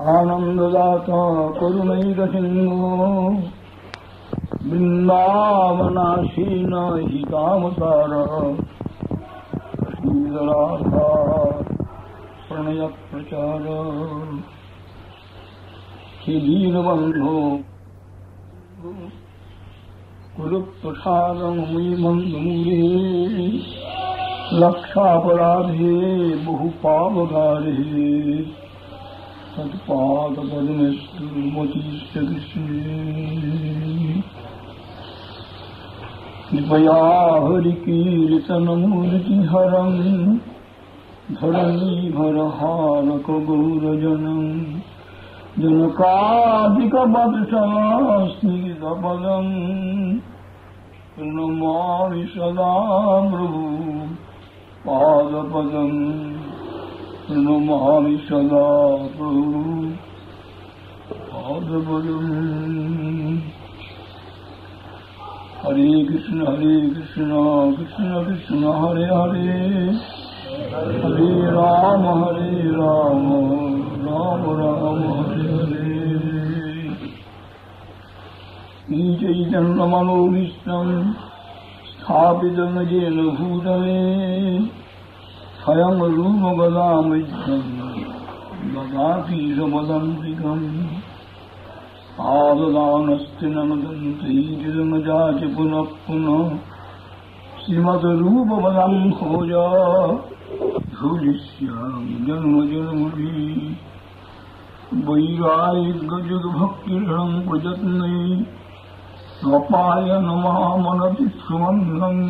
आनन्ददाता करुणैकसिन्धो वृन्दावनासीन हितावतार श्रीराधा प्रणयप्रचार श्रीदीनबन्धो कुरुप्रसादं मुयि मन्दमुरे लक्षापराधे बहुपावगारे तत्पादपद्मस्तुमतीश्च कृपया हरिकीर्तनमूर्तिहरं धरणीभरहारकगौरजनं जनकादिकवत्सस्निग्धपदं प्रणमामि सदा प्रभु पादपदम् प्रणमामि सदा प्रभु पादपदम्। हरे कृष्ण कृष्ण कृष्ण हरे हरे हरे राम राम राम हरे हरे। चैतन्यमनोभीष्टं स्थापितं येन भूतले स्वयं रूपगदामृतं ददाति समदन्तिकम् आददानस्ति नमदन्तैर्मजाच पुनः पुनः श्रीमद्रूपपदं भोज धूलिष्यामि जन्म जन्मभि वैराग्यजुगभक्तिरणं प्रयत्नै स्वपाय नमामनति सुमन्नम्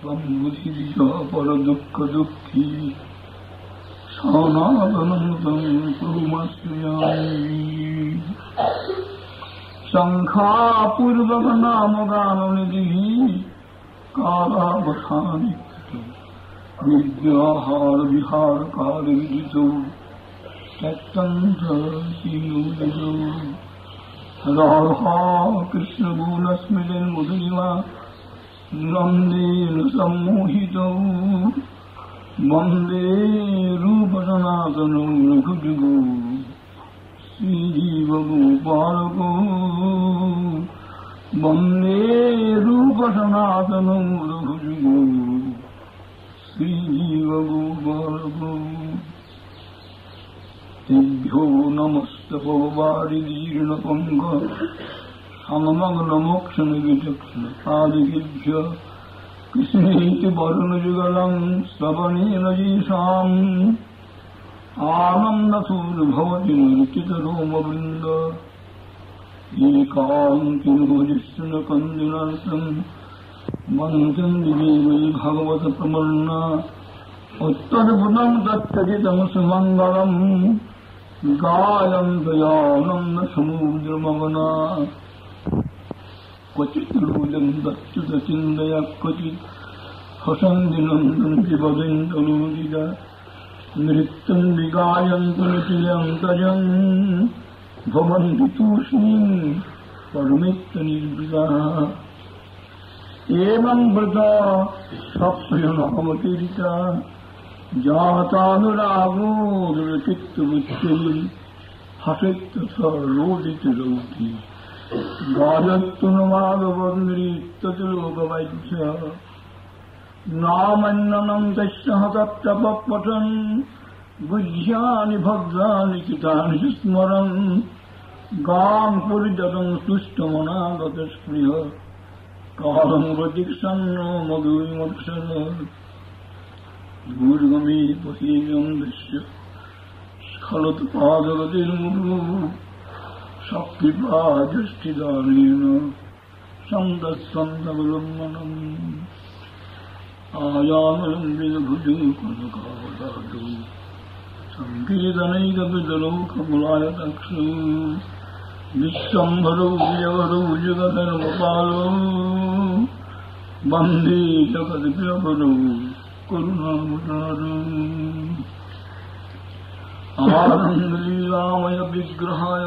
बुद्धिज परदुःखदुःखी सनातनं तं कुर्मश्रियामि। शङ्खापूर्वकनामगाननिधिः कालावसानिकृतो विद्याहारविहारकालविदितो त्यक्तन्तशीलोदितो राधा कृष्णगुणस्मितन्मुदलिमा नन्देन सम्मोहितौ वन्दे रूपसनातनौ रघुजुगौ श्रीजीवगोपालकौ वन्दे रूपसनातनौ रघुजुगौ श्रीजीवगोपालकौ। तेभ्यो नमस्तपवारिदीर्णपङ्ग सममग्नमोक्षणविचक्षणपादिकेभ्य कृष्णेति वरुणयुगलं श्रवणेन येषाम् आनन्दसूर्यभवति निर्चितरोमवृन्द एकान्तिर्भुजिष्णुकन्दिनार्थं वन्दन्ति देवै भगवत्प्रपन्ना उत्तरपुटं तच्चरितं सुमङ्गलं गायन्तयानन्दसमुद्रमगना क्वचित् रोदन्तच्युतचिन्तया क्वचित् हसन्ति नन्दन्ति वदन्तनुदित नृत्यं विगायन्तु निखिलन्तजं भवन्ति तूष्णीं परमित्तनिर्वृताः। एवं वृता सप्तनामतीरिता जातानुरागो दृढचित्तवृत्तिः हसितथा रोदितरौति गायत्तुनुमागवन्नृत्यतिलोकवैद्य नामन्ननं तस्य हतप्तपपठन् गुह्यानि भद्राणि चितानि च स्मरन् गां पुरिदतं तुष्टमनागतस्पृह कालं प्रतीक्षन्नो मधुरिमक्षर दूर्गमे पथेयं दृश्य स्खलत् पादगतिर्मुहुः सकृपादृष्टिदानेन सन्दत्सन्दवलम्बनम् आयामलम्बितभुजो कनकावतारो सङ्कीर्तनैकपितलोकमुलायतक्षो विश्वम्भरो विजयवरो जुगधर्मपालो वन्दे जगद्प्रियवरो करुणावतारो। आनन्दलीलामय विग्रहाय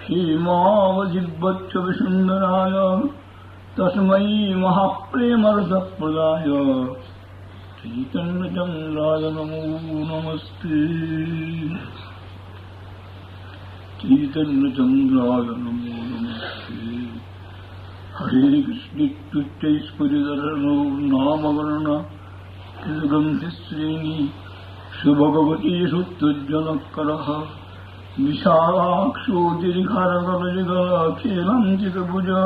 हेमावजिह्वच्च विसुन्दराय तस्मै महाप्रेमरसप्रदाय चैतन्यचन्द्राय नमो नमस्ते चैतन्यचन्द्राय नमो नमस्ते हरे कृष्णित्युच्चैस्फुरिदर्शनो नामवर्ण किलगन्धिश्रेणी सुभगवती सुत्युज्जनकरः विशालाक्षो दीर्घारगलजिगलाखेलञ्चितभुजा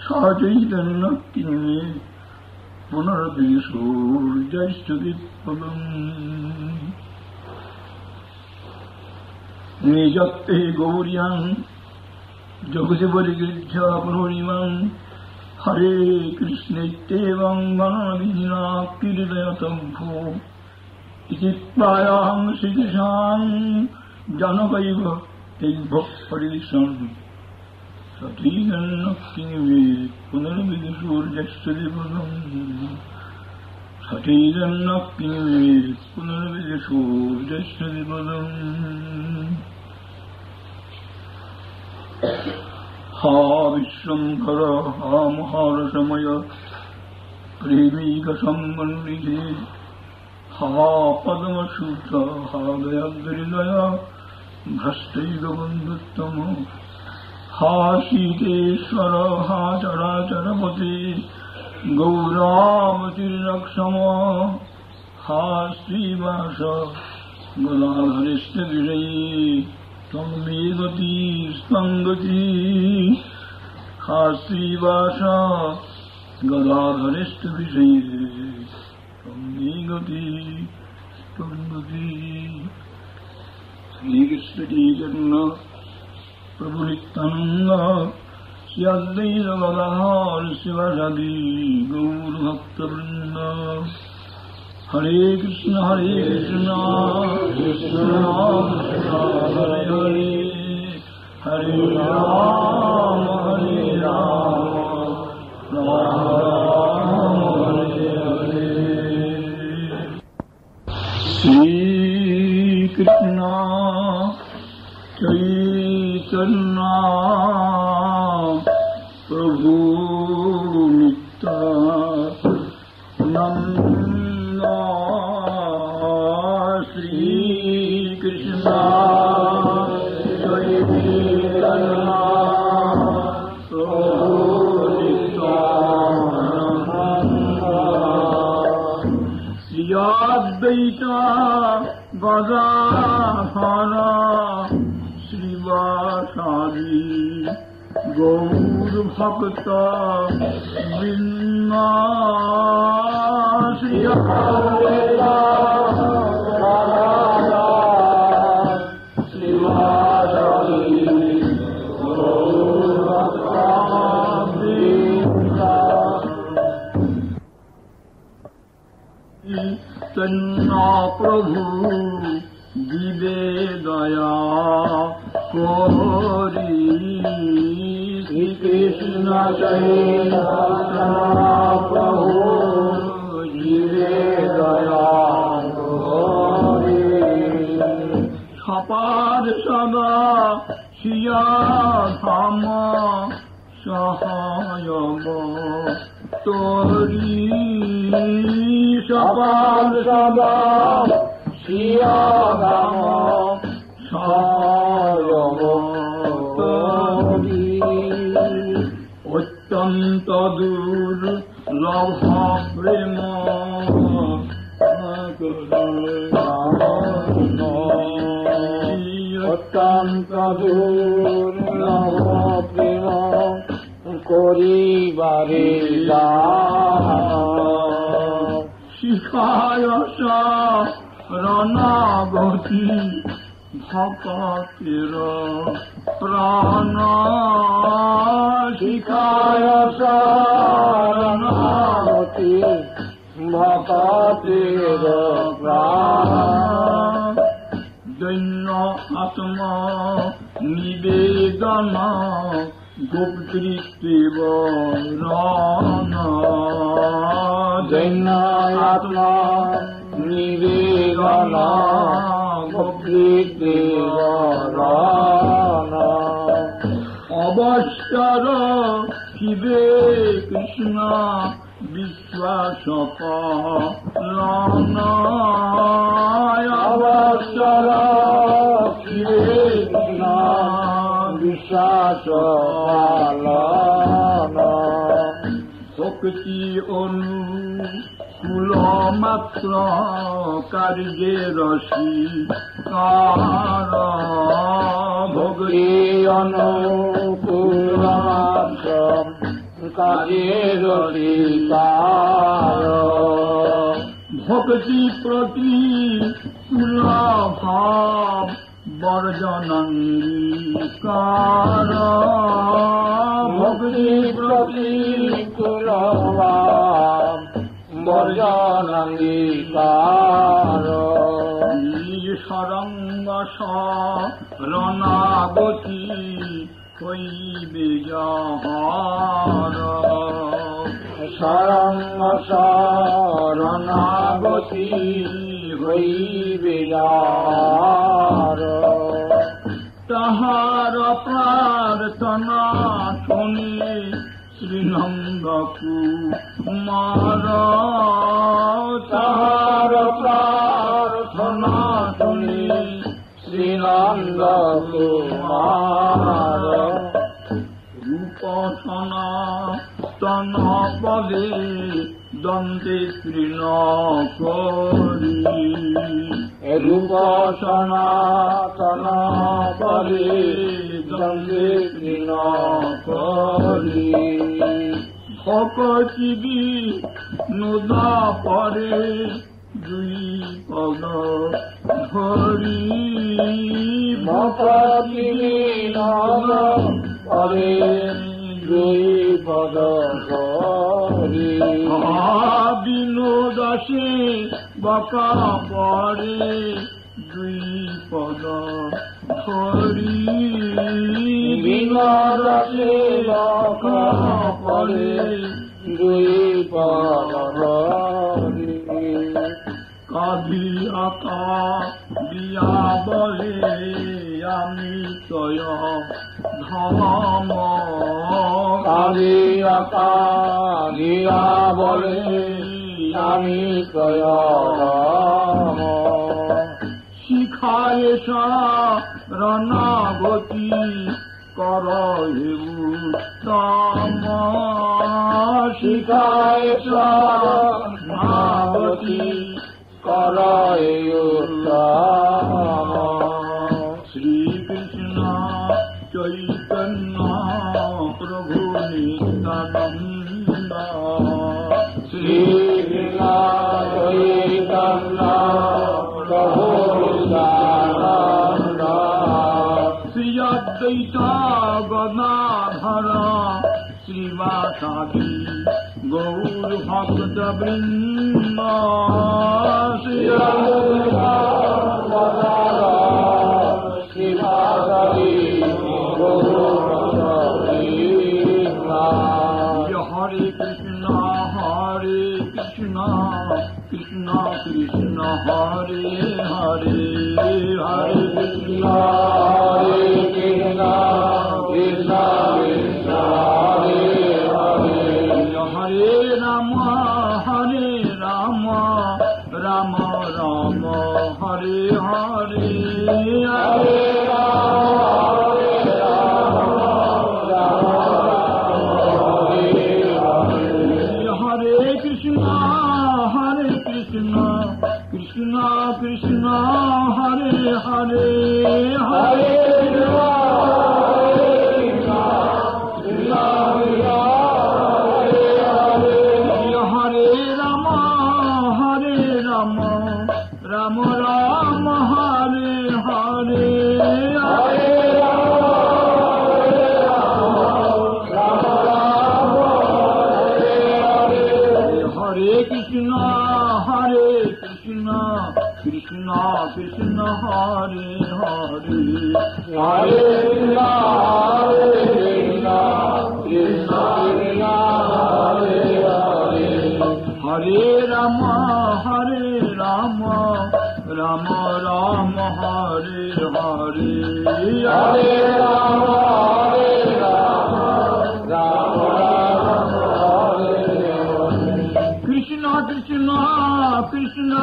सा चैतन्यः किन्मे पुनर्विशोर्जैश्चुतिपदम् निजत्ते गौर्यान् जगति परिगृह्य पुनरिमम् हरे कृष्णेत्येवं गणविधिना कीर्तयतभ्यो इति प्रायां श्रीकृष्णान् जनकैव तेभ्यः परिदिशन् सतीजन्नः किङ्वे पुनर्विदुषोर्जश्चुतिपदम् सतीजन्नः किङ्वे पुनर्विदुषोर्जश्चुतिपदम् हा विश्वम्भर हा महारसमय प्रेमीकसम्मन्निधे हा पद्मसूत हा दयाद्रिदय भ्रष्टैकबन्धुत्तम हा शीतेश्वर हा चराचरपते गौरामतिर्लक्षम हा श्रीवास गदाधरिष्ठविषये त्वं मे गति स्पङ्गति हा श्रीवास गदाधरिष्ठविषये त्वं मे गति स्पङ्गति। श्रीकृष्ण चैतन्य प्रभु नित्यानंद श्री अद्वैत गदाधर शिवासादि गौरभक्तवृंद हरे कृष्ण कृष्ण कृष्ण हरे हरे हरे राम राम राम हरे हरे। श्री कृष्ण चैतन्य प्रभु नित्यानंद श्री कृष्ण चैतन्य प्रभु नित्यानंद श्री अद्वैत गदाधर श्रीवासादि गौरभक्त वृंद श्री अद्वैत श्रीवासादि गौरभक्त वृंद तन्ना प्रभु दिवे दया कोरी श्री कृष्ण चैतन्य प्रभु दिवे दया कोरी छपाद सदा सिया धाम सहायम तोरी छपाद सदा सिया धाम सहायम तोरी अत्यंत दुर्लभ प्रेम অত্যন্ত দুর্লভ প্রেম করিবারে শিখায় শরণাগতি ভক্তের প্রাণ শিখায় শরণাগতি ভক্তের প্রাণ দৈন্য আত্মা নিবেদন গোপকৃত্য দৈন্য আত্মা নিবেদন গোপকৃত্য অবসর শিবে কৃষ্ণ বিশ্বাস পালন অবসর কৃষ্ণ বিশ্বাস পালন ভক্তি অনুকূল মাত্র কার্যের স্বীকার ভক্তি অনুকূল মাত্র কার্যের স্বীকার ভক্তি প্রতি ভাব বর্জনাঙ্গীকার ভক্তি প্রতি বর্জনাঙ্গীকার সরঙ্গ শরণাগতি হইবে যাহার সরঙ্গ শরণাগতি হইবে যাহার তাহার প্রার্থনা শুনে শ্রীনন্দ কুমার তাহার প্রার্থনা শুনে শ্রীনন্দ কুমার রূপ সনাতন পদে দন্তে তৃণ করি রূপ সনাতন পদে দন্তে তৃণ করি ভকতি বিনোদা পরে দুই পদ ধরি ভকতি বিনোদা পরে দুই পদ ধরি বিনোদাসে বকা পরে দুই পদ ধরি বিনোদাসে বকা পরে দুই পদ ধরি কাঁদিয়া কাঁদিয়া বলে আমি তয় ধম কাঁদিয়া কাঁদিয়া বলে আমি তয় ধম শিখায় শরণাগতি কর উত্তম শিখায় শরণাগতি কর উত্তম শ্রীকৃষ্ণ চৈতন্য প্রভু নিত্যানন্দ শ্রীকৃষ্ণ চৈতন্য প্রভু নিত্যানন্দ শ্রী অদ্বৈত গদাধর শ্রীবাসাদি গৌর ভক্ত বৃন্দ শ্রী অদ্বৈত গদাধর শ্রীবাসাদি গৌর ভক্ত বৃন্দ হরে কৃষ্ণ কৃষ্ণ কৃষ্ণ হরে হরে হরে কৃষ্ণ হরে Krishna Krishna Krishna Hare Hare Hare Ram Ram Ram Hare Hare Hare Krishna Krishna Hare Hare Hare Hare Ram Ram Ram Hare Hare Hare Hare Krishna Krishna Krishna Hare Hare Hare Krishna Krishna Hare Hare Hare Ram Ram Ram Hare Hare Hare Ram Ram Ram Hare Hare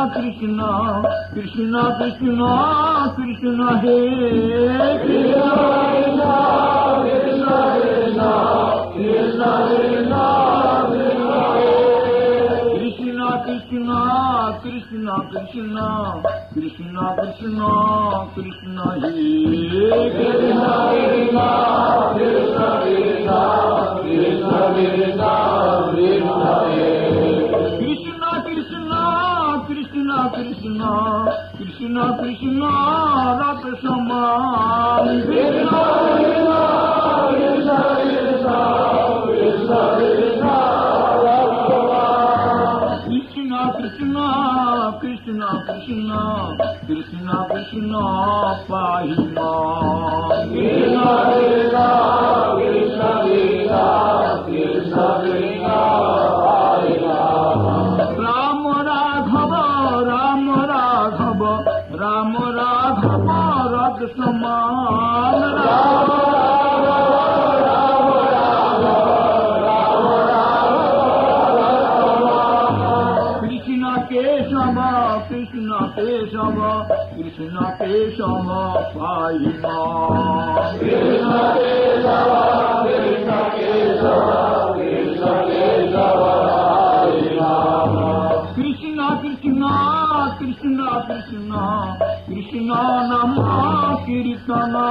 Krishna Krishna Krishna Krishna He Krishna Krishna Krishna Krishna Krishna Krishna Krishna Krishna Krishna Krishna Krishna Krishna He Krishna Krishna Krishna Krishna Krishna Krishna Krishna He Krishna Krishna Krishna Krishna Krishna Krishna Radha Saman Krishna Krishna Krishna Krishna Krishna Krishna Krishna Krishna Krishna Krishna Krishna Pahima Krishna Krishna Krishna Krishna Krishna Krishna Pahima Ram Raghava Ram Raghava Ram Raghava Radha Saman Krishna Keshava Krishna Keshava Pahima Krishna Keshava Krishna Keshava Krishna Keshava Pahima Krishna Krishna Krishna Krishna Krishna Nama Kirtana